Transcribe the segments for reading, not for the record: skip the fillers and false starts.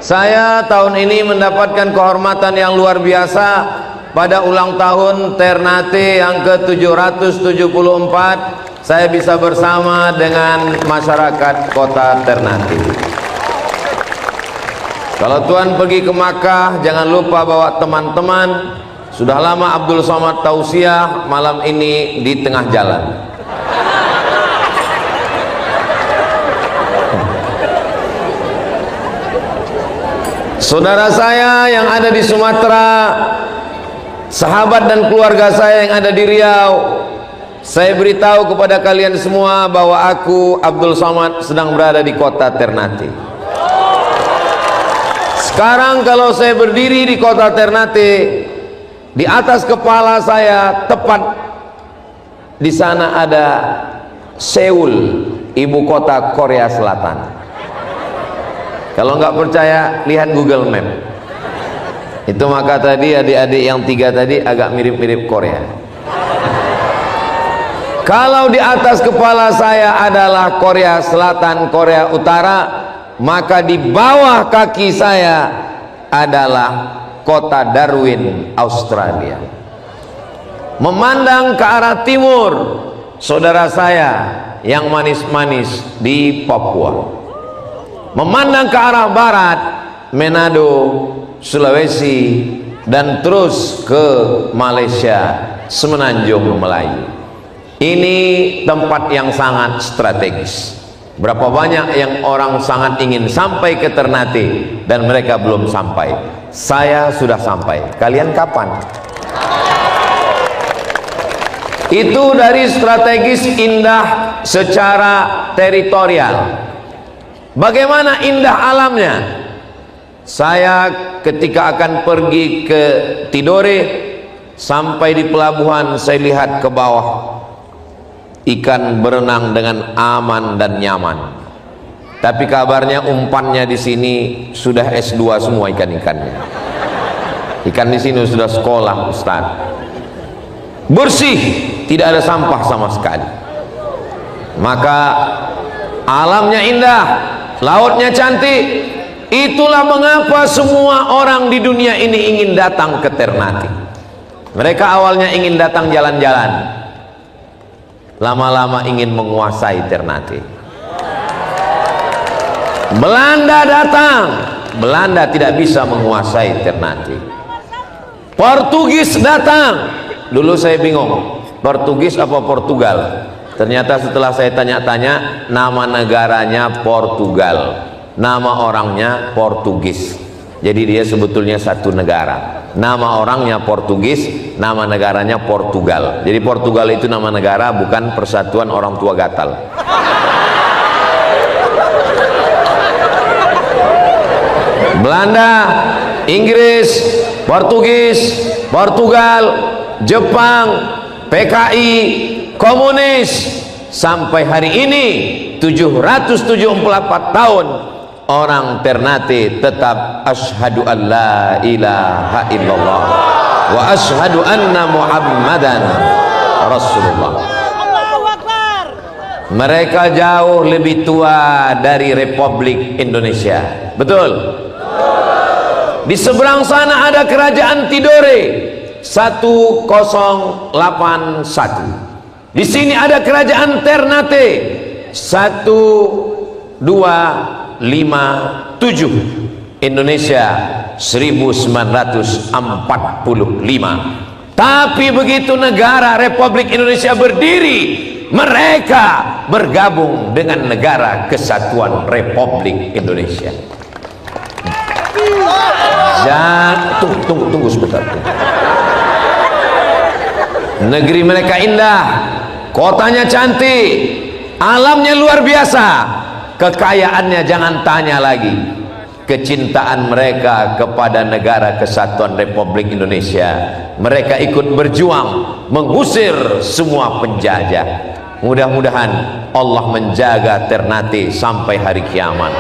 Saya tahun ini mendapatkan kehormatan yang luar biasa pada ulang tahun Ternate yang ke-774. Saya bisa bersama dengan masyarakat kota Ternate. Kalau Tuhan pergi ke Makkah, jangan lupa bawa teman-teman. Sudah lama Abdul Somad tausiah, malam ini di tengah jalan. Saudara saya yang ada di Sumatera, sahabat dan keluarga saya yang ada di Riau, saya beritahu kepada kalian semua bahwa aku Abdul Somad sedang berada di kota Ternate. Sekarang kalau saya berdiri di kota Ternate, di atas kepala saya tepat di sana ada Seoul, ibu kota Korea Selatan. Kalau nggak percaya, lihat Google Map. Itu maka tadi adik-adik yang tiga tadi agak mirip-mirip Korea. Kalau di atas kepala saya adalah Korea Selatan, Korea Utara, maka di bawah kaki saya adalah kota Darwin, Australia. Memandang ke arah timur, saudara saya yang manis-manis di Papua. Memandang ke arah barat, Manado, Sulawesi, dan terus ke Malaysia, Semenanjung Melayu. Ini tempat yang sangat strategis. Berapa banyak yang orang sangat ingin sampai ke Ternate dan mereka belum sampai. Saya sudah sampai. Kalian kapan? Itu dari strategis indah secara teritorial. Bagaimana indah alamnya? Saya ketika akan pergi ke Tidore, sampai di pelabuhan saya lihat ke bawah, ikan berenang dengan aman dan nyaman. Tapi kabarnya umpannya di sini sudah S2 semua ikan-ikannya. Ikan di sini sudah sekolah, Ustaz. Bersih, tidak ada sampah sama sekali. Maka alamnya indah, lautnya cantik. Itulah mengapa semua orang di dunia ini ingin datang ke Ternate. Mereka awalnya ingin datang jalan-jalan, lama-lama ingin menguasai Ternate. Belanda datang, Belanda tidak bisa menguasai Ternate. Portugis datang, dulu saya bingung, Portugis apa Portugal? Ternyata setelah saya tanya-tanya, nama negaranya Portugal, nama orangnya Portugis. Jadi dia sebetulnya satu negara. Nama orangnya Portugis, nama negaranya Portugal. Jadi Portugal itu nama negara, bukan persatuan orang tua gatal. Belanda, Inggris, Portugis, Portugal, Jepang, PKI, komunis, sampai hari ini 774 tahun orang Ternate tetap asyhadu an la ilaha illallah wa asyhadu anna muhammadan rasulullah. Mereka jauh lebih tua dari Republik Indonesia, betul? Di seberang sana ada kerajaan Tidore 1081. Di sini ada kerajaan Ternate 1257. Indonesia 1945. Tapi begitu negara Republik Indonesia berdiri, mereka bergabung dengan negara Kesatuan Republik Indonesia. Tunggu sebentar. Negeri mereka indah, kotanya cantik, alamnya luar biasa, kekayaannya jangan tanya lagi. Kecintaan mereka kepada negara Kesatuan Republik Indonesia, mereka ikut berjuang mengusir semua penjajah. Mudah-mudahan Allah menjaga Ternate sampai hari kiamat.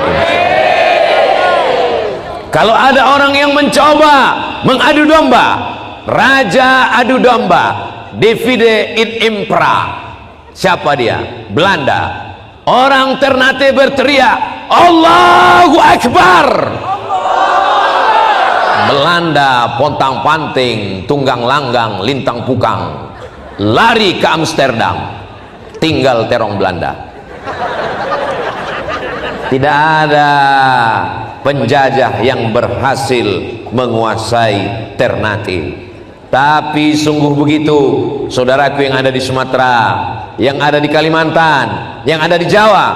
Kalau ada orang yang mencoba mengadu domba, raja adu domba, divide et impera. Siapa dia? Belanda. Orang Ternate berteriak, Allahu Akbar. Belanda pontang-panting, tunggang langgang, lintang pukang, lari ke Amsterdam, tinggal terong Belanda. Tidak ada penjajah yang berhasil menguasai Ternate. Tapi sungguh begitu, saudaraku yang ada di Sumatera, yang ada di Kalimantan, yang ada di Jawa,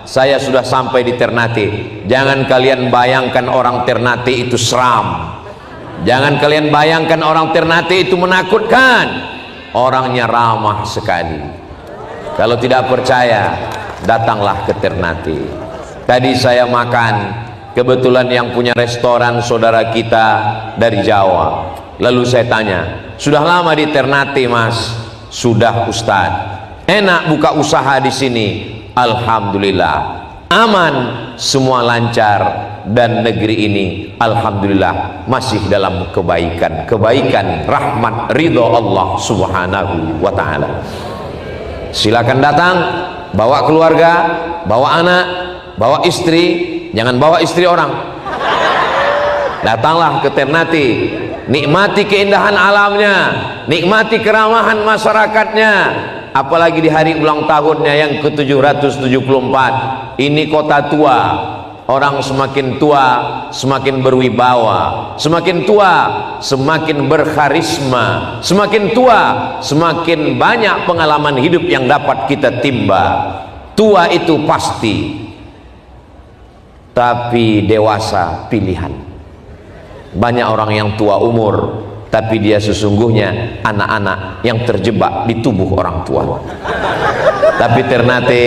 saya sudah sampai di Ternate. Jangan kalian bayangkan orang Ternate itu seram. Jangan kalian bayangkan orang Ternate itu menakutkan. Orangnya ramah sekali. Kalau tidak percaya, datanglah ke Ternate. Tadi saya makan, kebetulan yang punya restoran saudara kita dari Jawa. Lalu saya tanya, sudah lama di Ternate mas? Sudah Ustaz. Enak buka usaha di sini? Alhamdulillah. Aman, semua lancar, dan negeri ini alhamdulillah masih dalam kebaikan, rahmat, ridho Allah subhanahu wa ta'ala. Silakan datang, bawa keluarga, bawa anak, bawa istri, jangan bawa istri orang. Datanglah ke Ternate, nikmati keindahan alamnya, nikmati keramahan masyarakatnya. Apalagi di hari ulang tahunnya yang ke-774. Ini kota tua. Orang semakin tua semakin berwibawa, semakin tua semakin berkarisma, semakin tua semakin banyak pengalaman hidup yang dapat kita timba. Tua itu pasti, tapi dewasa pilihan. Banyak orang yang tua umur, tapi dia sesungguhnya anak-anak yang terjebak di tubuh orang tua. Tapi Ternate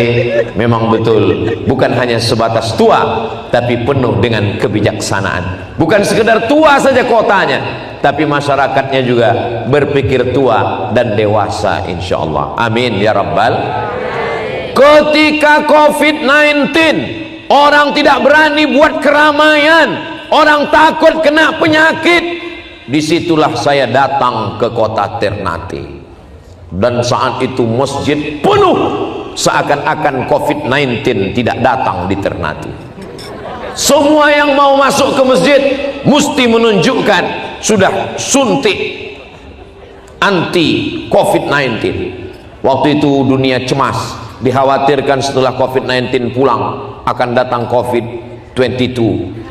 memang betul, bukan hanya sebatas tua, tapi penuh dengan kebijaksanaan. Bukan sekedar tua saja kotanya, tapi masyarakatnya juga berpikir tua dan dewasa, insya Allah. Amin ya rabbal. Ketika COVID-19, orang tidak berani buat keramaian, orang takut kena penyakit. Disitulah saya datang ke kota Ternate, dan saat itu masjid penuh, seakan-akan COVID-19 tidak datang di Ternate. Semua yang mau masuk ke masjid mesti menunjukkan sudah suntik anti COVID-19. Waktu itu dunia cemas, dikhawatirkan setelah COVID-19 pulang akan datang COVID-22,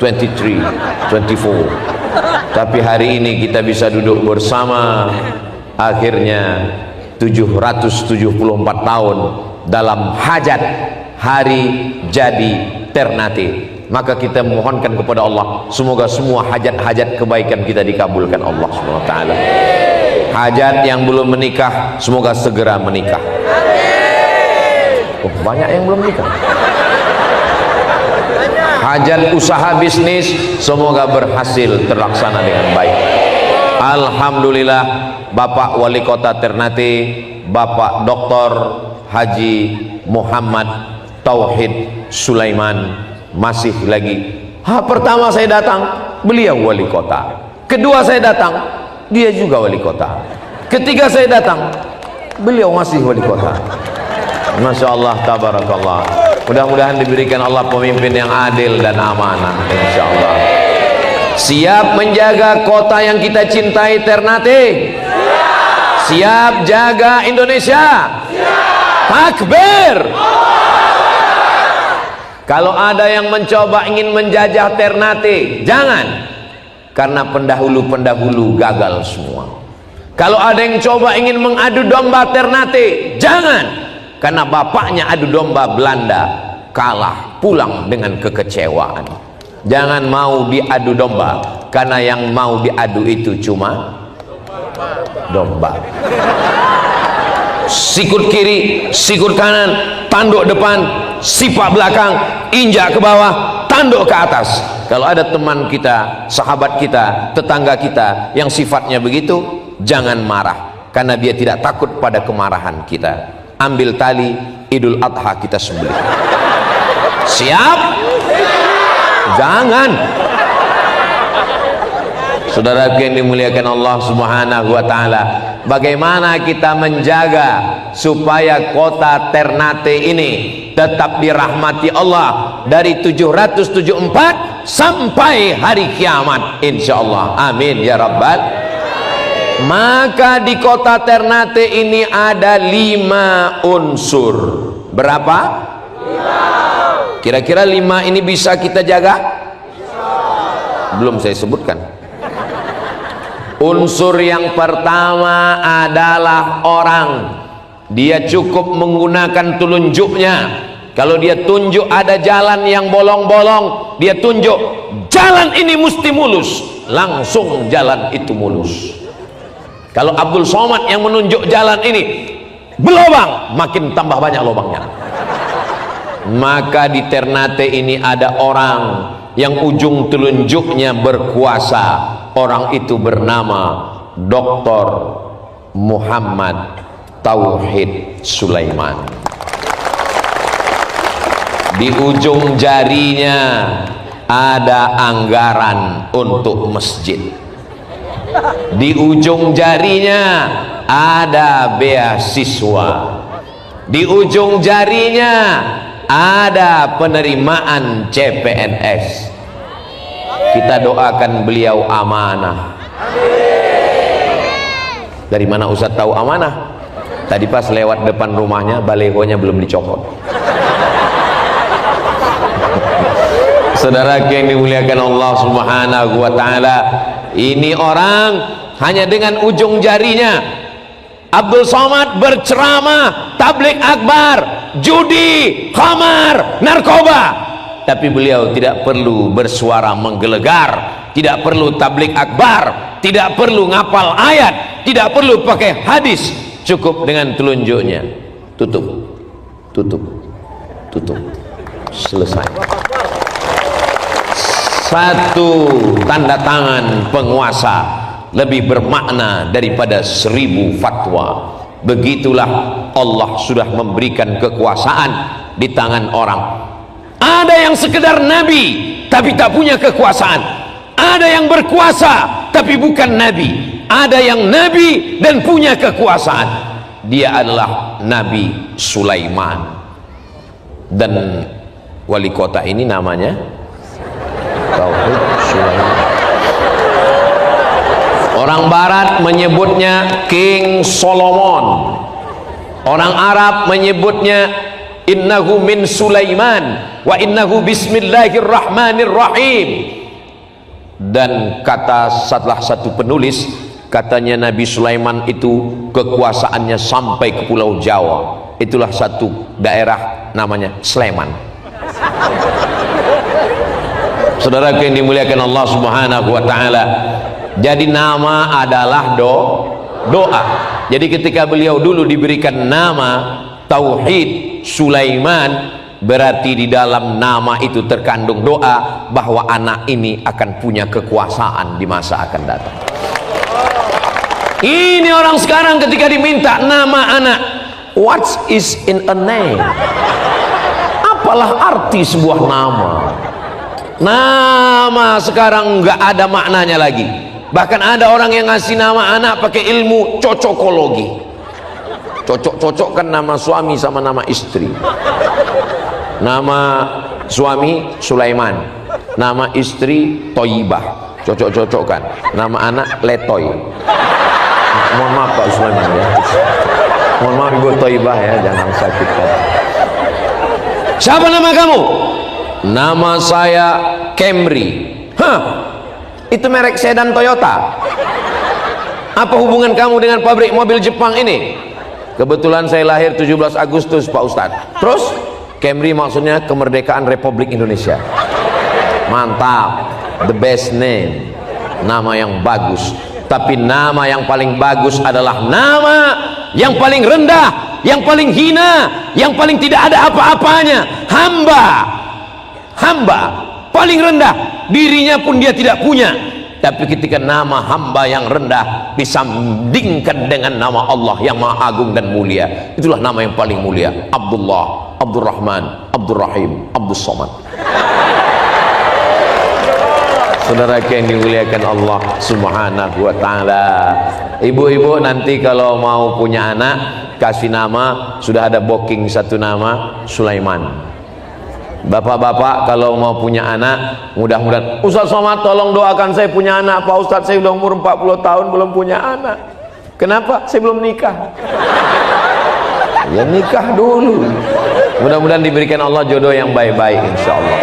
23, 24. Tapi hari ini kita bisa duduk bersama, akhirnya 774 tahun dalam hajat hari jadi Ternate. Maka kita mohonkan kepada Allah, semoga semua hajat-hajat kebaikan kita dikabulkan Allah SWT. Hajat yang belum menikah, semoga segera menikah. Oh, banyak yang belum menikah. Hajat usaha bisnis, semoga berhasil terlaksana dengan baik. Alhamdulillah, Bapak Wali Kota Ternate, Bapak Dr. Haji Muhammad Tauhid Sulaiman masih lagi. Pertama saya datang, beliau wali kota. Kedua saya datang, dia juga wali kota. Ketiga saya datang, beliau masih wali kota. Masya Allah, tabarakallah. Mudah-mudahan diberikan Allah pemimpin yang adil dan amanah, insya Allah. Siap menjaga kota yang kita cintai, Ternate? Siap jaga Indonesia? Takbir! Kalau ada yang mencoba ingin menjajah Ternate, jangan, karena pendahulu-pendahulu gagal semua. Kalau ada yang coba ingin mengadu domba Ternate, jangan, karena bapaknya adu domba Belanda kalah, pulang dengan kekecewaan. Jangan mau diadu domba, karena yang mau diadu itu cuma domba. Sikut kiri, sikut kanan, tanduk depan, sipak belakang, injak ke bawah, tanduk ke atas. Kalau ada teman kita, sahabat kita, tetangga kita yang sifatnya begitu, jangan marah, karena dia tidak takut pada kemarahan kita. Ambil tali, Idul Adha kita sembelih. Siap? Jangan. Saudara yang dimuliakan Allah Subhanahu wa ta'ala, bagaimana kita menjaga supaya kota Ternate ini tetap dirahmati Allah dari 774 sampai hari kiamat insyaallah. Amin ya rabbal. Maka di kota Ternate ini ada 5 unsur. Berapa? 5. Kira-kira 5 ini bisa kita jaga? Belum saya sebutkan. Unsur yang pertama adalah orang. Dia cukup menggunakan telunjuknya. Kalau dia tunjuk ada jalan yang bolong-bolong, dia tunjuk jalan ini mesti mulus, langsung jalan itu mulus. Kalau Abdul Somad yang menunjuk jalan ini berlobang, makin tambah banyak lobangnya. Maka di Ternate ini ada orang yang ujung telunjuknya berkuasa. Orang itu bernama Dr. Muhammad Tauhid Sulaiman. Di ujung jarinya ada anggaran untuk masjid. Di ujung jarinya ada beasiswa. Di ujung jarinya ada penerimaan CPNS. Kita doakan beliau amanah. Dari mana Ustaz tahu amanah? Tadi pas lewat depan rumahnya, balehonya belum dicopot. Saudara yang dimuliakan Allah Subhanahu wa taala, ini orang hanya dengan ujung jarinya Abdul Somad berceramah, tabligh akbar, judi, khamar, narkoba. Tapi beliau tidak perlu bersuara menggelegar, tidak perlu tabligh akbar, tidak perlu ngapal ayat, tidak perlu pakai hadis, cukup dengan telunjuknya. Tutup, tutup, tutup, selesai. Satu tanda tangan penguasa lebih bermakna daripada 1000 fatwa. Begitulah Allah sudah memberikan kekuasaan di tangan orang. Ada yang sekedar nabi tapi tak punya kekuasaan. Ada yang berkuasa tapi bukan nabi. Ada yang nabi dan punya kekuasaan. Dia adalah Nabi Sulaiman. Dan wali kota ini namanya Tauhid Sulaiman. Orang barat menyebutnya King Solomon. Orang Arab menyebutnya innahu min Sulaiman wa innahu bismillahirrahmanirrahim. Dan kata salah satu penulis, katanya Nabi Sulaiman itu kekuasaannya sampai ke Pulau Jawa. Itulah satu daerah namanya Sleman. Saudara yang dimuliakan Allah Subhanahu wa taala, jadi nama adalah doa. Jadi ketika beliau dulu diberikan nama Tauhid Sulaiman, berarti di dalam nama itu terkandung doa bahwa anak ini akan punya kekuasaan di masa akan datang. Ini orang sekarang ketika diminta nama anak, what is in a name? Apalah arti sebuah nama? Nama sekarang nggak ada maknanya lagi. Bahkan ada orang yang ngasih nama anak pakai ilmu cocokologi. Cocok-cocokkan nama suami sama nama istri. Nama suami Sulaiman, nama istri Toyibah, cocok-cocokkan. Nama anak Letoy. Mohon maaf Pak Sulaiman ya. Mohon maaf Ibu Toyibah ya, jangan sakit. Siapa nama kamu? Nama saya Camry. Hah? Itu merek sedan Toyota. Apa hubungan kamu dengan pabrik mobil Jepang ini? Kebetulan saya lahir 17 Agustus Pak Ustadz. Terus Camry maksudnya kemerdekaan Republik Indonesia. Mantap, the best name, nama yang bagus. Tapi nama yang paling bagus adalah nama yang paling rendah, yang paling hina, yang paling tidak ada apa-apanya. Hamba paling rendah, dirinya pun dia tidak punya. Tapi ketika nama hamba yang rendah disandingkan dengan nama Allah yang maha agung dan mulia, itulah nama yang paling mulia. Abdullah, Abdurrahman, Abdurrahim, Abdus Somad. Saudara yang dimuliakan Allah Subhanahu wa taala, ibu-ibu nanti kalau mau punya anak, kasih nama, sudah ada booking satu nama, Sulaiman. Bapak-bapak kalau mau punya anak, mudah-mudahan Ustaz Somad tolong doakan saya punya anak. Pak Ustaz, saya udah umur 40 tahun belum punya anak. Kenapa? Saya belum nikah. Ya nikah dulu. Mudah-mudahan diberikan Allah jodoh yang baik-baik insyaallah.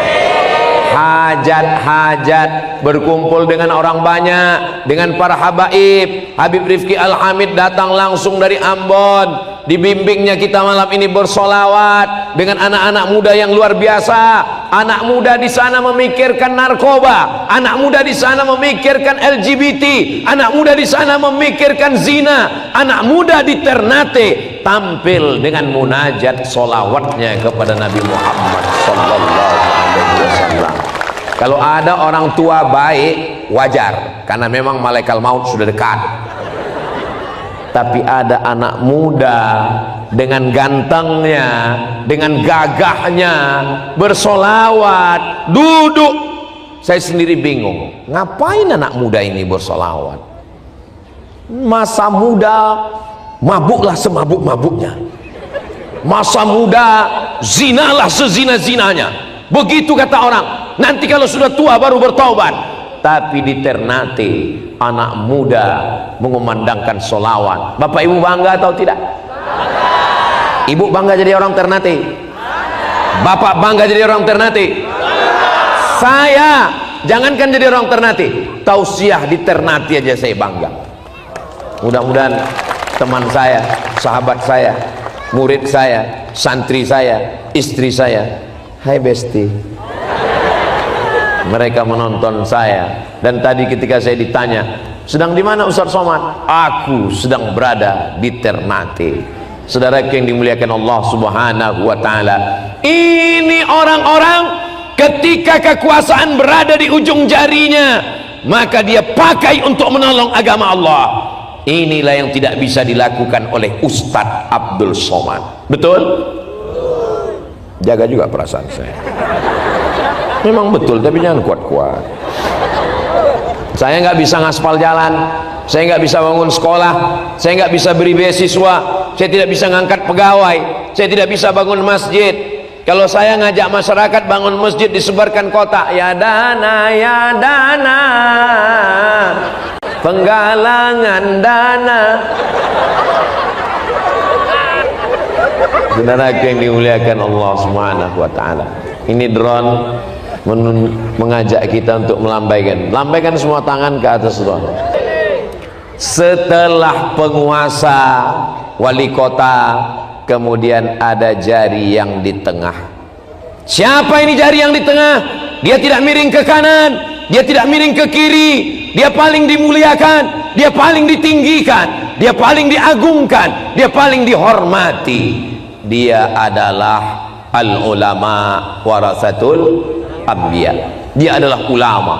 Hajat-hajat, berkumpul dengan orang banyak, dengan para habaib. Habib Rifki Al-Hamid datang langsung dari Ambon, dibimbingnya kita malam ini bersolawat dengan anak-anak muda yang luar biasa. Anak muda di sana memikirkan narkoba, anak muda di sana memikirkan LGBT, anak muda di sana memikirkan zina. Anak muda di Ternate tampil dengan munajat solawatnya kepada Nabi Muhammad sallallahu alaihi wasallam. Kalau ada orang tua baik, wajar, karena memang malaikat maut sudah dekat. Tapi ada anak muda dengan gantengnya, dengan gagahnya, bersolawat, duduk. Saya sendiri bingung, ngapain anak muda ini bersolawat? Masa muda mabuklah semabuk-mabuknya, masa muda zinalah sezina-zinanya. Begitu kata orang. Nanti kalau sudah tua baru bertaubat. Tapi di Ternate anak muda mengumandangkan solawat. Bapak ibu bangga atau tidak? Bangga. Ibu bangga jadi orang Ternate? Bangga. Bapak bangga jadi orang Ternate? Bangga. Saya jangankan jadi orang Ternate, tausiah di Ternate aja saya bangga. Mudah-mudahan teman saya, sahabat saya, murid saya, santri saya, istri saya, hai besti, mereka menonton saya. Dan tadi ketika saya ditanya, sedang di mana Ustaz Somad? Aku sedang berada di Ternate. Saudara yang dimuliakan Allah Subhanahu wa taala, ini orang-orang ketika kekuasaan berada di ujung jarinya, maka dia pakai untuk menolong agama Allah. Inilah yang tidak bisa dilakukan oleh Ustadz Abdul Somad. Betul? Jaga juga perasaan saya. Memang betul, tapi jangan kuat-kuat. Saya nggak bisa ngaspal jalan, saya nggak bisa bangun sekolah, saya nggak bisa beri beasiswa, saya tidak bisa ngangkat pegawai, saya tidak bisa bangun masjid. Kalau saya ngajak masyarakat bangun masjid, disebarkan kotak, ya dana, penggalangan dana. Saudara yang dimuliakan Allah Subhanahu wa taala, ini drone mengajak kita untuk melambaikan semua tangan ke atas drone. Setelah penguasa, wali kota, kemudian ada jari yang di tengah. Siapa ini jari yang di tengah? Dia tidak miring ke kanan, dia tidak miring ke kiri. Dia paling dimuliakan, dia paling ditinggikan, dia paling diagungkan, dia paling dihormati. Dia adalah al-ulama warasatul anbiya. Dia adalah ulama.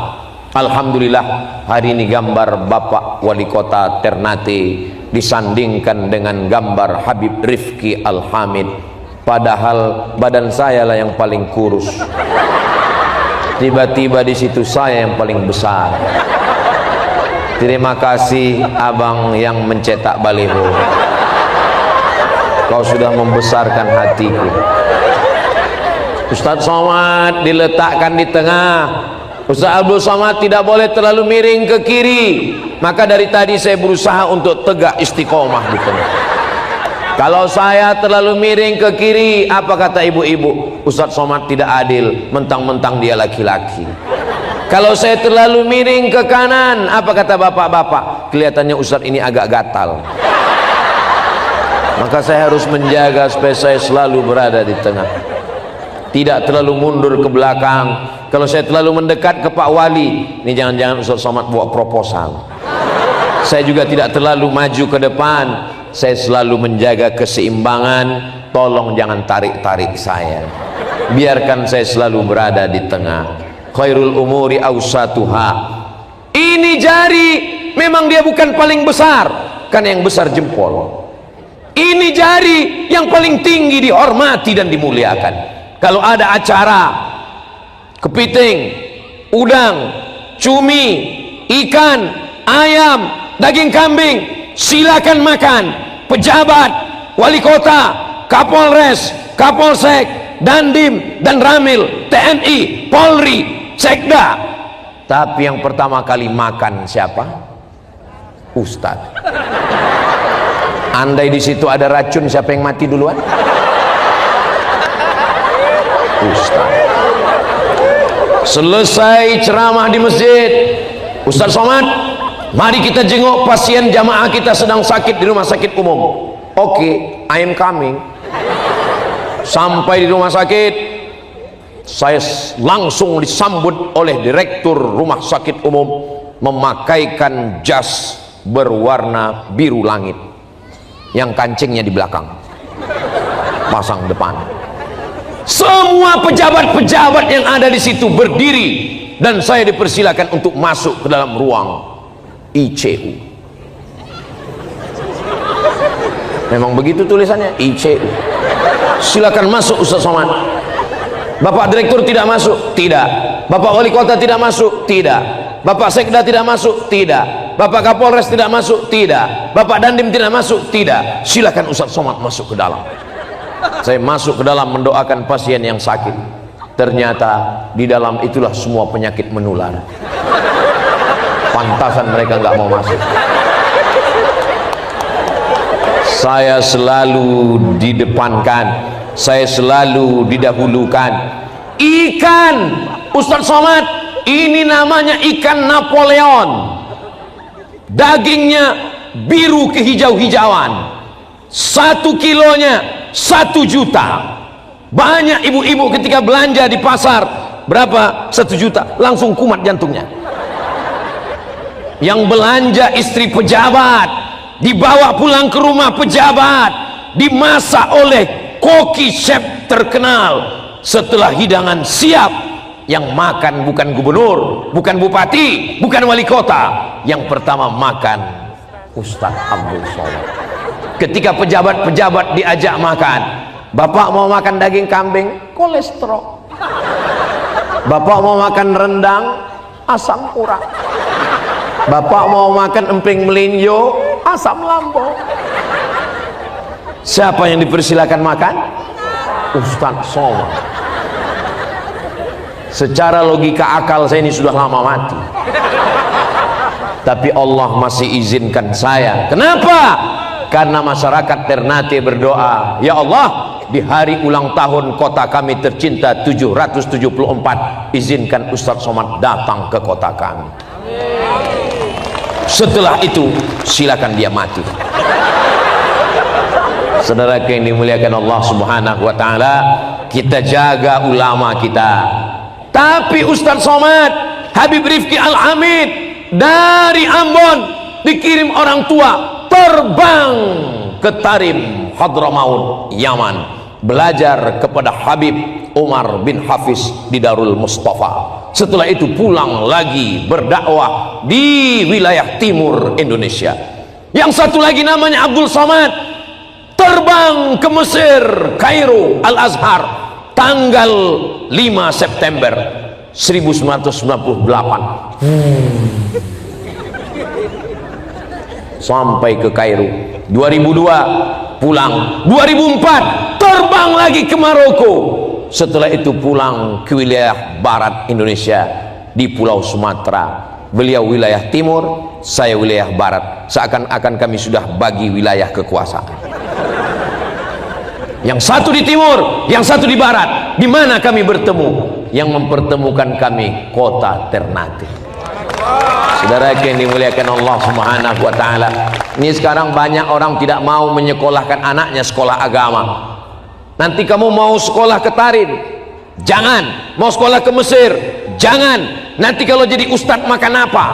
Alhamdulillah hari ini gambar Bapak Wali Kota Ternate disandingkan dengan gambar Habib Rifki Al-Hamid, padahal badan saya lah yang paling kurus. Tiba-tiba di situ saya yang paling besar. Terima kasih abang yang mencetak baliho. Kau sudah membesarkan hatiku. Ustaz Somad diletakkan di tengah. Ustaz Abdul Somad tidak boleh terlalu miring ke kiri. Maka dari tadi saya berusaha untuk tegak istiqomah di tengah. Kalau saya terlalu miring ke kiri, apa kata ibu-ibu? Ustaz Somad tidak adil, mentang-mentang dia laki-laki. Kalau saya terlalu miring ke kanan, apa kata bapak-bapak? Kelihatannya Ustaz ini agak gatal. Maka saya harus menjaga supaya saya selalu berada di tengah, tidak terlalu mundur ke belakang. Kalau saya terlalu mendekat ke Pak Wali, ini jangan-jangan Ustaz Somad bawa proposal. Saya juga tidak terlalu maju ke depan, saya selalu menjaga keseimbangan. Tolong jangan tarik-tarik saya, biarkan saya selalu berada di tengah. Khairul umuri awsatuha. Ini jari memang dia bukan paling besar, karena yang besar jempol. Ini jari yang paling tinggi dihormati dan dimuliakan. Kalau ada acara kepiting, udang, cumi, ikan, ayam, daging kambing, silakan makan. Pejabat, wali kota, kapolres, kapolsek, dandim, dan ramil, TNI, Polri, Sekda. Tapi yang pertama kali makan siapa? Ustadz. Andai di situ ada racun, siapa yang mati duluan? Ustadz. Selesai ceramah di masjid, Ustadz Somad, mari kita jenguk pasien jamaah kita sedang sakit di rumah sakit umum. Oke, I am coming. Sampai di rumah sakit, saya langsung disambut oleh direktur rumah sakit umum memakaikan jas berwarna biru langit yang kancingnya di belakang, pasang depan. Semua pejabat-pejabat yang ada di situ berdiri dan saya dipersilakan untuk masuk ke dalam ruang ICU. Memang begitu tulisannya, ICU. Silakan masuk Ustaz Somad. Bapak direktur tidak masuk? Tidak. Bapak wali kota tidak masuk? Tidak. Bapak sekda tidak masuk? Tidak. Bapak kapolres tidak masuk? Tidak. Bapak dandim tidak masuk? Tidak. Silakan Ustaz Somad masuk ke dalam. Saya masuk ke dalam mendoakan pasien yang sakit. Ternyata di dalam itulah semua penyakit menular. Pantasan mereka nggak mau masuk. Saya selalu didepankan, saya selalu didahulukan. Ikan, Ustadz Somad, ini namanya ikan Napoleon. Dagingnya biru kehijau-hijauan. 1 kilonya 1 juta. Banyak ibu-ibu ketika belanja di pasar, berapa? 1 juta, langsung kumat jantungnya. Yang belanja istri pejabat, dibawa pulang ke rumah pejabat, dimasak oleh koki chef terkenal. Setelah hidangan siap, yang makan bukan gubernur, bukan bupati, bukan wali kota, yang pertama makan Ustadz Abdul Somad. Ketika pejabat-pejabat diajak makan, Bapak mau makan daging kambing, kolesterol. Bapak mau makan rendang, asam urat. Bapak mau makan emping melinjo, asam lambung. Siapa yang dipersilakan makan? Ustadz Somad. Secara logika akal saya ini sudah lama mati, tapi Allah masih izinkan saya. Kenapa? Karena masyarakat Ternate berdoa, ya Allah, di hari ulang tahun kota kami tercinta 774, izinkan Ustadz Somad datang ke kota kami. Setelah itu silakan dia mati. Saudara yang dimuliakan Allah Subhanahu wa taala, kita jaga ulama kita. Tapi Ustadz Somad, Habib Rifki Al-Hamid dari Ambon dikirim orang tua terbang ke Tarim, Hadramaut, Yaman, belajar kepada Habib Umar bin Hafiz di Darul Mustafa. Setelah itu pulang lagi berdakwah di wilayah timur Indonesia. Yang satu lagi namanya Abdul Somad, terbang ke Mesir, Kairo, Al-Azhar, tanggal 5 September 1998. Sampai ke Kairo. 2002 pulang. 2004 terbang lagi ke Maroko. Setelah itu pulang ke wilayah barat Indonesia di Pulau Sumatera. Beliau wilayah timur, saya wilayah barat. Seakan-akan kami sudah bagi wilayah kekuasaan. Yang satu di timur, yang satu di barat. Di mana kami bertemu? Yang mempertemukan kami kota Ternate. Saudara yang dimuliakan Allah Subhanahu wa taala, ini sekarang banyak orang tidak mau menyekolahkan anaknya sekolah agama. Nanti kamu mau sekolah ke Tarim, jangan. Mau sekolah ke Mesir, jangan. Nanti kalau jadi ustadz makan apa?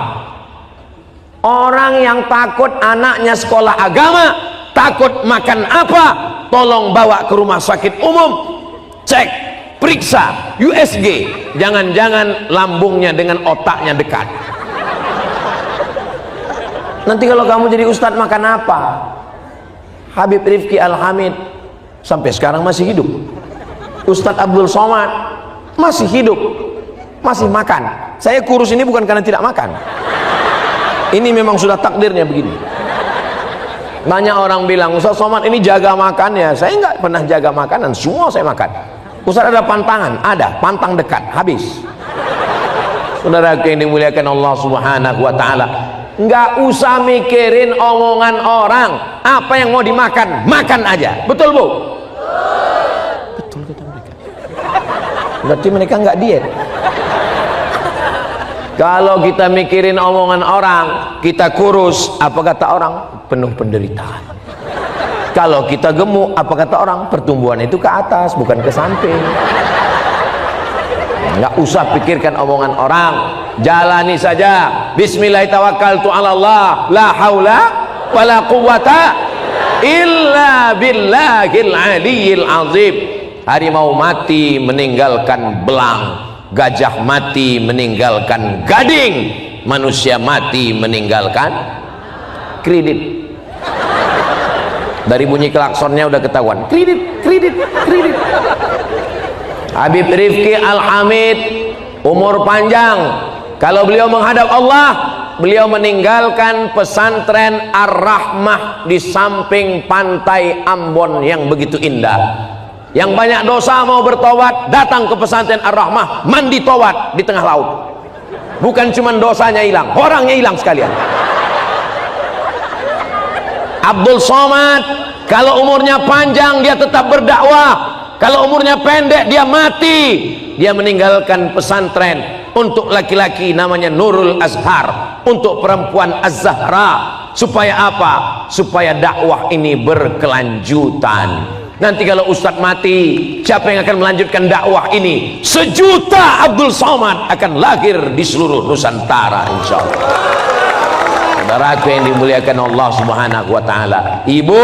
Orang yang takut anaknya sekolah agama, takut makan apa, tolong bawa ke rumah sakit umum, cek, periksa USG. Jangan-jangan lambungnya dengan otaknya dekat. Nanti kalau kamu jadi ustadz makan apa? Habib Rifki Al-Hamid sampai sekarang masih hidup. Ustadz Abdul Somad masih hidup, masih makan. Saya kurus ini bukan karena tidak makan. Ini memang sudah takdirnya begini. Banyak orang bilang, Ustaz Somad ini jaga makannya. Saya nggak pernah jaga makanan, semua saya makan. Ustaz ada pantangan? Ada, pantang dekat, habis. Saudara yang dimuliakan Allah Subhanahu wa Ta'ala, nggak usah mikirin omongan orang. Apa yang mau dimakan, makan aja. Betul Bu? Betul kata mereka. Berarti mereka nggak diet. Kalau kita mikirin omongan orang, kita kurus, apa kata orang? Penuh penderitaan. Kalau kita gemuk, apa kata orang? Pertumbuhan itu ke atas, bukan ke samping. Nggak usah pikirkan omongan orang, jalani saja. Bismillahirrahmanirrahim, la haula wala quwata illa billahil aliyyil azim. Harimau mati meninggalkan belang, gajah mati meninggalkan gading, manusia mati meninggalkan kredit. Dari bunyi klaksonnya udah ketahuan, kredit, kredit, kredit. Habib Rifki Al-Hamid umur panjang. Kalau beliau menghadap Allah, beliau meninggalkan pesantren Ar-Rahmah di samping pantai Ambon yang begitu indah. Yang banyak dosa mau bertobat, datang ke pesantren Ar-Rahmah, mandi tobat di tengah laut. Bukan cuma dosanya hilang, orangnya hilang sekalian. Abdul Somad kalau umurnya panjang dia tetap berdakwah, kalau umurnya pendek dia mati. Dia meninggalkan pesantren. Untuk laki-laki namanya Nurul Azhar, untuk perempuan Az-Zahra. Supaya apa? Supaya dakwah ini berkelanjutan. Nanti kalau Ustadz mati, siapa yang akan melanjutkan dakwah ini? 1 juta Abdul Somad akan lahir di seluruh Nusantara, insya Allah. Saudaraku yang dimuliakan Allah Subhanahu wa Ta'ala, ibu,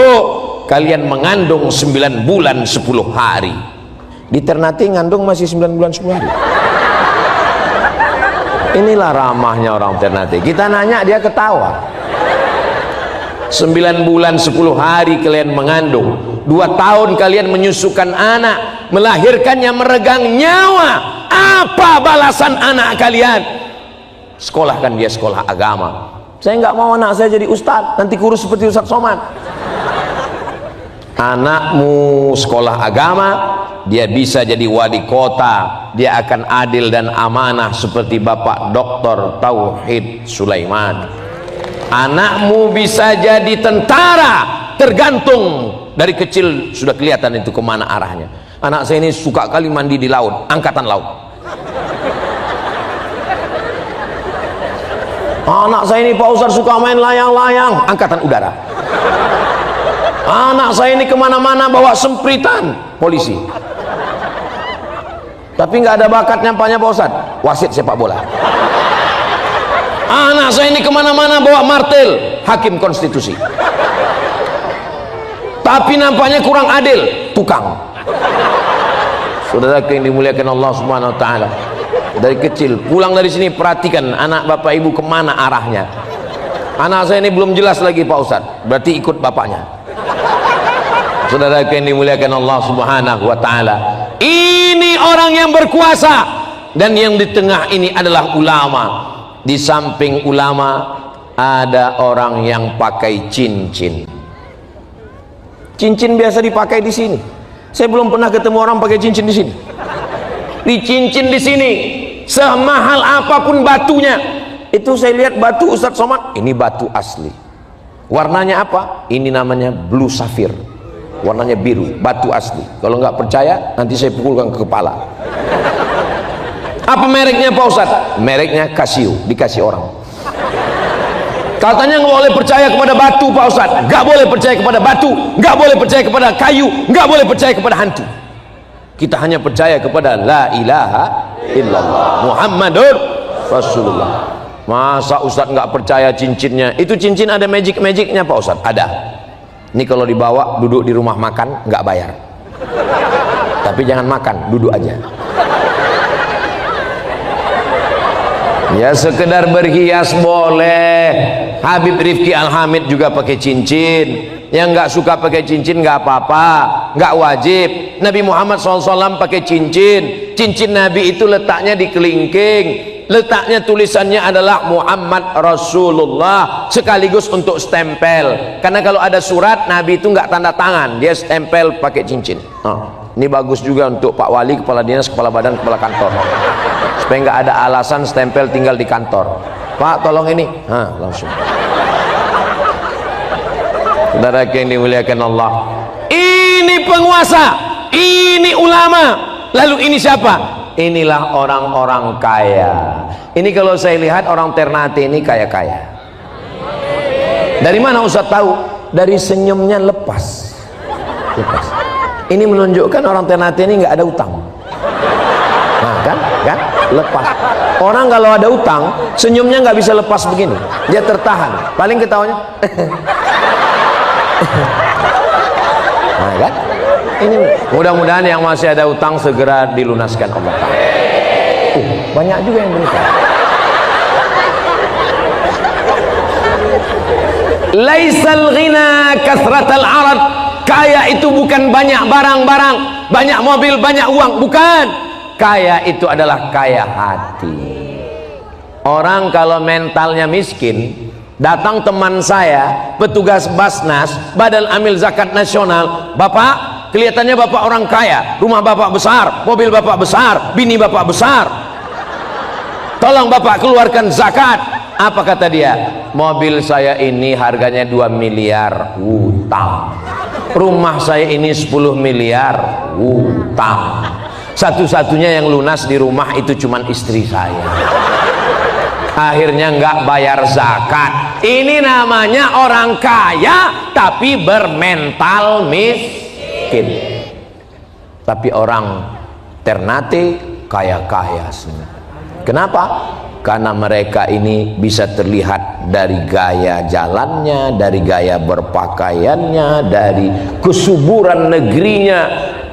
kalian mengandung 9 bulan 10 hari. Di Ternate ngandung masih 9 bulan 10 hari. Inilah ramahnya orang Ternate. Kita nanya dia ketawa. 9 bulan 10 hari kalian mengandung, 2 tahun kalian menyusukan anak, melahirkannya meregang nyawa. Apa balasan anak kalian? Sekolahkan dia sekolah agama. Saya nggak mau anak saya jadi ustadz, nanti kurus seperti Ustadz Somad. Anakmu sekolah agama, dia bisa jadi wali kota, dia akan adil dan amanah seperti Bapak Dr. Tauhid Sulaiman. Anakmu bisa jadi tentara, tergantung dari kecil sudah kelihatan itu kemana arahnya. Anak saya ini suka kali mandi di laut, angkatan laut. Anak saya ini Pak Ustadz suka main layang-layang, angkatan udara. Anak saya ini kemana-mana bawa sempritan, polisi. Tapi nggak ada bakat nyampanya Pak Ustadz, wasit sepak bola. Anak saya ini kemana-mana bawa martel, hakim konstitusi. Tapi nampaknya kurang adil, tukang. Saudara yang dimuliakan Allah Subhanahu wa Ta'ala, dari kecil pulang dari sini perhatikan anak bapak ibu kemana arahnya. Anak saya ini belum jelas lagi Pak Ustadz, berarti ikut bapaknya. Saudara yang dimuliakan Allah Subhanahu wa Ta'ala, ini orang yang berkuasa, dan yang di tengah ini adalah ulama. Di samping ulama ada orang yang pakai cincin. Cincin biasa dipakai di sini. Saya belum pernah ketemu orang pakai cincin di sini. Di cincin di sini, semahal apapun batunya, itu saya lihat batu Ustadz Somad, ini batu asli. Warnanya apa? Ini namanya blue sapphire. Warnanya biru, batu asli. Kalau nggak percaya, nanti saya pukulkan ke kepala. Apa mereknya Pak Ustadz? Mereknya Casio, dikasih orang. Katanya nggak boleh percaya kepada batu Pak Ustadz, nggak boleh percaya kepada batu, nggak boleh percaya kepada kayu, nggak boleh percaya kepada hantu. Kita hanya percaya kepada la ilaha illallah Muhammadur Rasulullah. Masa Ustadz nggak percaya cincinnya? Itu cincin ada magic-magicnya Pak Ustadz? Ada. Ini kalau dibawa duduk di rumah makan nggak bayar. Tapi jangan makan, duduk aja. Ya sekedar berhias boleh. Habib Rifki Al-Hamid juga pakai cincin. Yang nggak suka pakai cincin nggak apa-apa, nggak wajib. Nabi Muhammad SAW pakai cincin. Cincin Nabi itu letaknya di kelingking. letaknya tulisannya adalah Muhammad Rasulullah, sekaligus untuk stempel. Karena kalau ada surat Nabi itu nggak tanda tangan, dia stempel pakai cincin. Ini bagus juga untuk Pak Wali, kepala dinas, kepala badan, kepala kantor, supaya nggak ada alasan stempel tinggal di kantor. Pak tolong ini, langsung. Saudara yang dimuliakan Allah, ini penguasa, ini ulama, lalu ini siapa? Inilah orang-orang kaya. Ini kalau saya lihat orang Ternate ini kaya-kaya. Dari mana Ustaz tahu? Dari senyumnya lepas. Ini menunjukkan orang Ternate ini nggak ada utang. Nah kan lepas. Orang kalau ada utang senyumnya nggak bisa lepas begini, dia tertahan, paling ketawanya nah kan. Ini mudah-mudahan yang masih ada utang segera dilunaskan Allah. Banyak juga yang begitu. Laisal ghina kasratal arad. Kaya itu bukan banyak barang-barang, banyak mobil, banyak uang, bukan. Kaya itu adalah kaya hati. Orang kalau mentalnya miskin, datang teman saya, petugas Basnas, Badan Amil Zakat Nasional, Bapak, kelihatannya Bapak orang kaya, rumah Bapak besar, mobil Bapak besar, bini Bapak besar, tolong Bapak keluarkan zakat. Apa kata dia? Mobil saya ini harganya 2 miliar, hutang. Rumah saya ini 10 miliar, hutang. Satu-satunya yang lunas di rumah itu cuman istri saya. Akhirnya nggak bayar zakat. Ini namanya orang kaya tapi bermental miskin. Tapi orang Ternate kaya-kaya semua. Kenapa? Karena mereka ini bisa terlihat dari gaya jalannya, dari gaya berpakaiannya, dari kesuburan negerinya.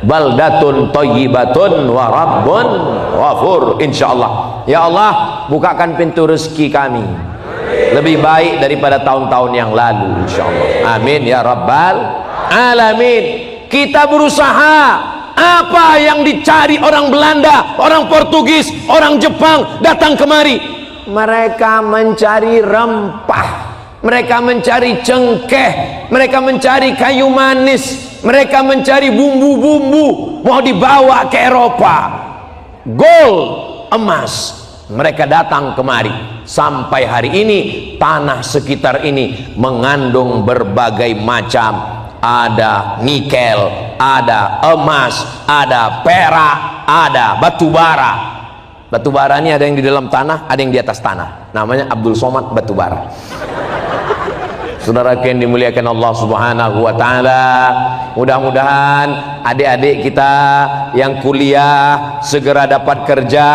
Baldatun thayyibatun wa rabbun ghafur. Insyaallah. Ya Allah, bukakan pintu rezeki kami lebih baik daripada tahun-tahun yang lalu, insyaallah. Amin ya rabbal alamin. Kita berusaha. Apa yang dicari orang Belanda, orang Portugis, orang Jepang datang kemari? Mereka mencari rempah, mereka mencari cengkeh, mereka mencari kayu manis, mereka mencari bumbu-bumbu, mau dibawa ke Eropa. Gold, emas, mereka datang kemari. Sampai hari ini tanah sekitar ini mengandung berbagai macam, ada nikel, ada emas, ada perak, ada batu bara. Batu bara ini ada yang di dalam tanah, ada yang di atas tanah. Namanya Abdul Somad batu bara. Saudara yang dimuliakan Allah Subhanahu wa taala, mudah-mudahan adik-adik kita yang kuliah segera dapat kerja,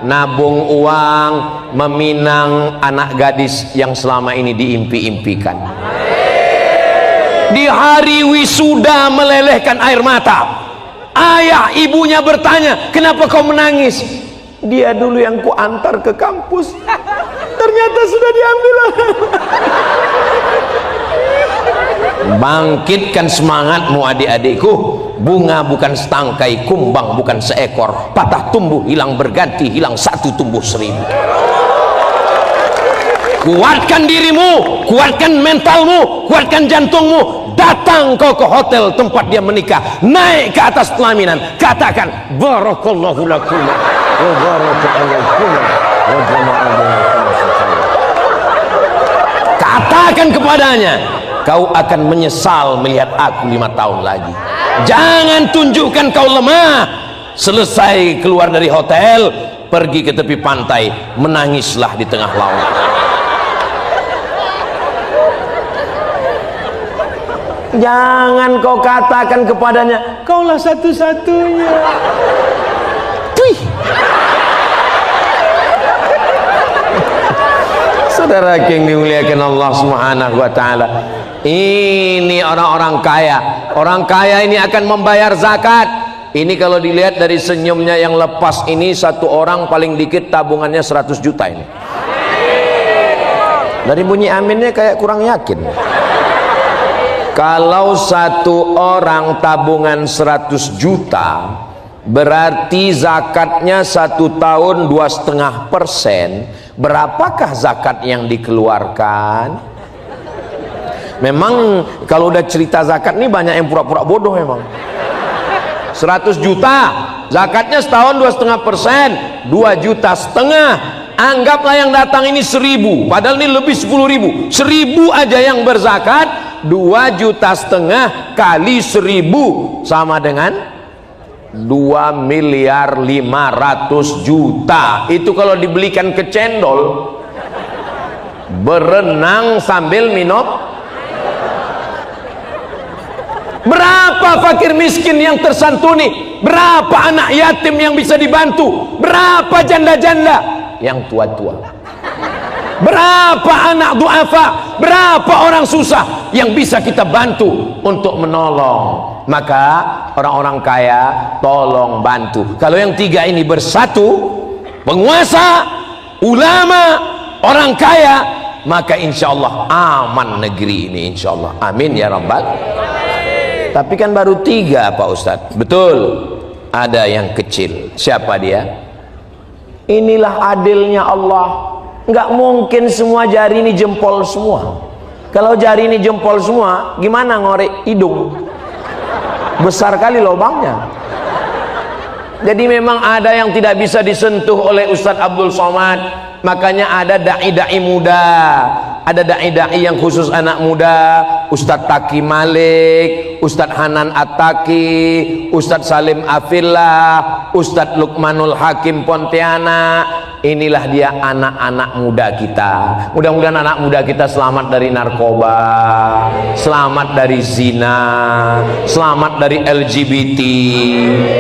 nabung uang, meminang anak gadis yang selama ini diimpi-impikan. Di hari wisuda melelehkan air mata. Ayah ibunya bertanya, kenapa kau menangis? Dia dulu yang ku antar ke kampus, ternyata sudah diambil. Bangkitkan semangatmu adik-adikku. Bunga bukan setangkai, kumbang bukan seekor. Patah tumbuh hilang berganti, hilang satu tumbuh 1000. Kuatkan dirimu, kuatkan mentalmu, kuatkan jantungmu. Datang kau ke hotel tempat dia menikah, naik ke atas pelaminan, katakan barakallahu lakum wa barakallahu wa katakan kepadanya, kau akan menyesal melihat aku 5 tahun lagi. Jangan tunjukkan kau lemah. Selesai keluar dari hotel, pergi ke tepi pantai, menangislah di tengah laut. Jangan kau katakan kepadanya, kaulah satu-satunya. Tuih. Saudara yang dimuliakan Allah Subhanahu wa taala, ini orang-orang kaya. Orang kaya ini akan membayar zakat. Ini kalau dilihat dari senyumnya yang lepas ini, satu orang paling dikit tabungannya 100 juta ini. Dari bunyi aminnya kayak kurang yakin. Kalau satu orang tabungan 100 juta, berarti zakatnya 1 tahun 2,5%. Berapakah zakat yang dikeluarkan? Memang kalau udah cerita zakat nih banyak yang pura-pura bodoh memang. 100 juta zakatnya setahun 2,5%, 2,5 juta. Anggaplah yang datang ini 1.000, padahal ini lebih 10.000. 1.000 aja yang berzakat, 2,5 juta kali 1.000 sama dengan 2.500.000.000. Itu kalau dibelikan ke cendol, berenang sambil minum. Berapa fakir miskin yang tersantuni? Berapa anak yatim yang bisa dibantu? Berapa janda-janda yang tua-tua? Berapa anak duafa? Berapa orang susah yang bisa kita bantu untuk menolong? Maka orang-orang kaya tolong bantu. Kalau yang tiga ini bersatu, penguasa, ulama, orang kaya, maka insya Allah aman negeri ini, insya Allah. Amin ya rabbal. Tapi kan baru 3 Pak Ustadz. Betul, ada yang kecil. Siapa dia? Inilah adilnya Allah. Nggak mungkin semua jari ini jempol semua. Kalau jari ini jempol semua, gimana ngorek hidung? Besar kali lubangnya. Jadi memang ada yang tidak bisa disentuh oleh Ustadz Abdul Somad. Makanya ada da'i-da'i muda, ada da'i-da'i yang khusus anak muda. Ustadz Taki Malik, Ustadz Hanan At-Taki, Ustadz Salim Afillah, Ustadz Lukmanul Hakim Pontianak. Inilah dia anak-anak muda kita. Mudah-mudahan anak muda kita selamat dari narkoba, selamat dari zina, selamat dari LGBT,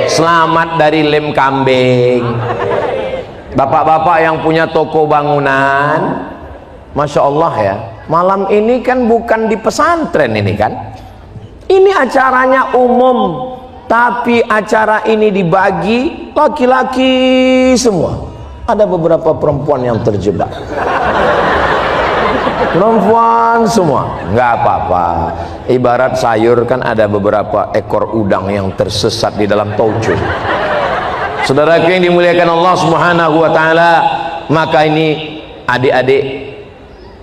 selamat dari lem kambing. Bapak-bapak yang punya toko bangunan, Masya Allah ya, malam ini kan bukan di pesantren ini kan, ini acaranya umum, tapi acara ini dibagi laki-laki semua. Ada beberapa perempuan yang terjebak, perempuan semua, nggak apa-apa. Ibarat sayur kan ada beberapa ekor udang yang tersesat di dalam tauco. Saudaraku yang dimuliakan Allah Subhanahu wa taala, maka ini adik-adik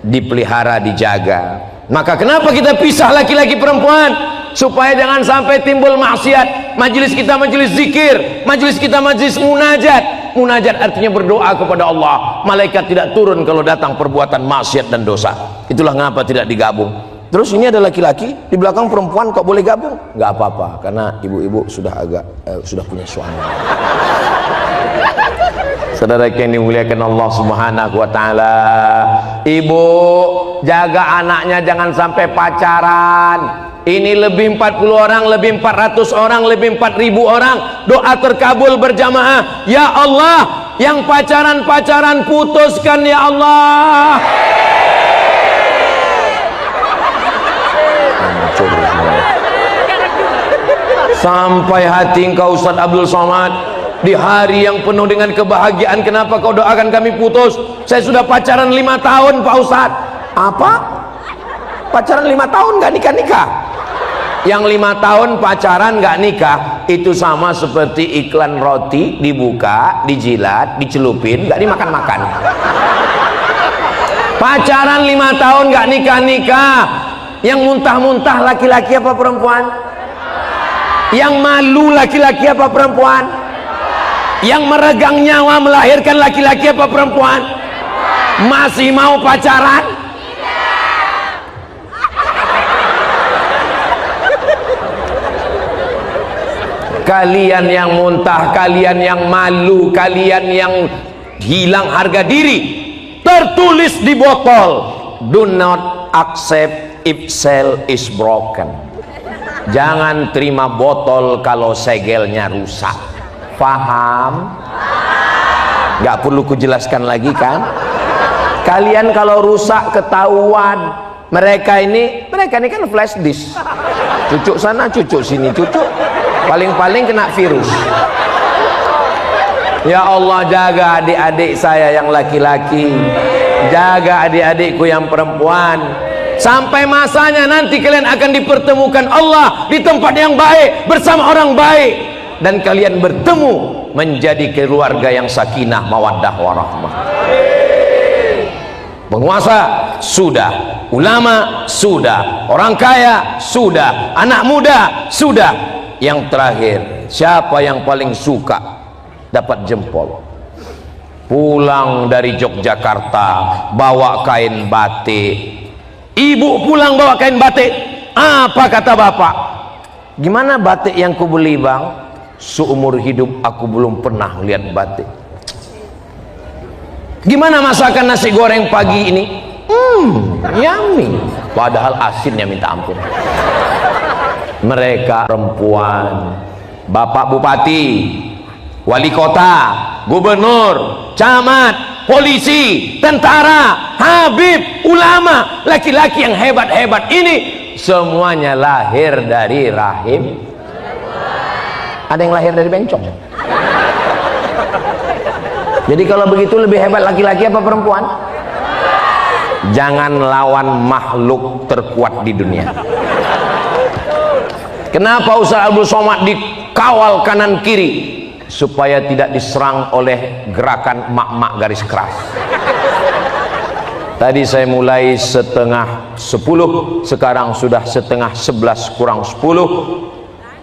dipelihara, dijaga. Maka kenapa kita pisah laki-laki perempuan? Supaya jangan sampai timbul maksiat. Majelis kita majelis zikir, majelis kita majelis munajat. Munajat artinya berdoa kepada Allah. Malaikat tidak turun kalau datang perbuatan maksiat dan dosa. Itulah mengapa tidak digabung. Terus ini ada laki-laki, di belakang perempuan, kok boleh gabung? Nggak apa-apa, karena ibu-ibu sudah sudah punya suami. Saudara yang dimuliakan Allah Subhanahu wa taala, ibu jaga anaknya jangan sampai pacaran. Ini lebih 40 orang, lebih 400 orang, lebih 4.000 orang. Doa terkabul berjamaah. Ya Allah, yang pacaran-pacaran putuskan ya Allah. Sampai hati engkau Ustadz Abdul Somad, di hari yang penuh dengan kebahagiaan, kenapa kau doakan kami putus? Saya sudah pacaran 5 tahun Pak Ustadz. Apa? Pacaran 5 tahun gak nikah-nikah? Yang 5 tahun pacaran gak nikah, itu sama seperti iklan roti dibuka, dijilat, dicelupin, gak dimakan-makan. Pacaran 5 tahun gak nikah-nikah. Yang muntah-muntah laki-laki apa perempuan? Yang malu laki-laki apa perempuan? Yang meregang nyawa melahirkan laki-laki apa perempuan? Masih mau pacaran? Kalian yang muntah, kalian yang malu, kalian yang hilang harga diri, tertulis di botol, do not accept if cell is broken. Jangan terima botol kalau segelnya rusak. Paham? Gak perlu kujelaskan lagi kan? Kalian kalau rusak ketahuan. Mereka ini kan flash disk. Cucuk sana, cucuk sini, cucuk. Paling-paling kena virus. Ya Allah, jaga adik-adik saya yang laki-laki, jaga adik-adikku yang perempuan. Sampai masanya nanti kalian akan dipertemukan Allah di tempat yang baik bersama orang baik. dan kalian bertemu menjadi keluarga yang sakinah mawaddah warahmah. Penguasa sudah, ulama sudah, orang kaya sudah, anak muda sudah. Yang terakhir, siapa yang paling suka dapat jempol? Pulang dari Yogyakarta bawa kain batik. Ibu pulang bawa kain batik. Apa kata bapak? Gimana batik yang ku beli bang? Seumur hidup aku belum pernah lihat batik. Gimana masakan nasi goreng pagi ini? Yummy. Padahal asinnya minta ampun. Mereka perempuan, bapak bupati, wali kota, gubernur, camat, polisi, tentara, habib, ulama, laki-laki yang hebat-hebat ini semuanya lahir dari rahim. Ada yang lahir dari bencong. Jadi kalau begitu lebih hebat laki-laki apa perempuan? Jangan lawan makhluk terkuat di dunia. Kenapa Ustaz Abdul Somad dikawal kanan kiri? Supaya tidak diserang oleh gerakan mak-mak garis keras. Tadi saya mulai 9:30, sekarang sudah 10:30 kurang 10.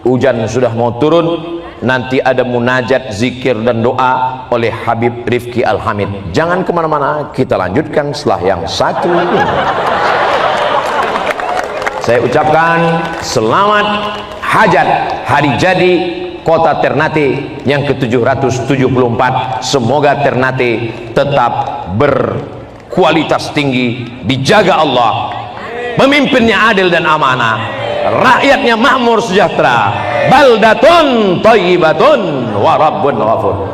Hujan sudah mau turun. Nanti ada munajat, zikir dan doa oleh Habib Rifki Al-Hamid. Jangan kemana-mana, kita lanjutkan setelah yang satu ini. Saya ucapkan selamat hajat hari jadi Kota Ternate yang ke-774. Semoga Ternate tetap berkualitas tinggi, dijaga Allah, pemimpinnya adil dan amanah, rakyatnya makmur sejahtera, baldatun thayyibatun wa rabbun ghafur.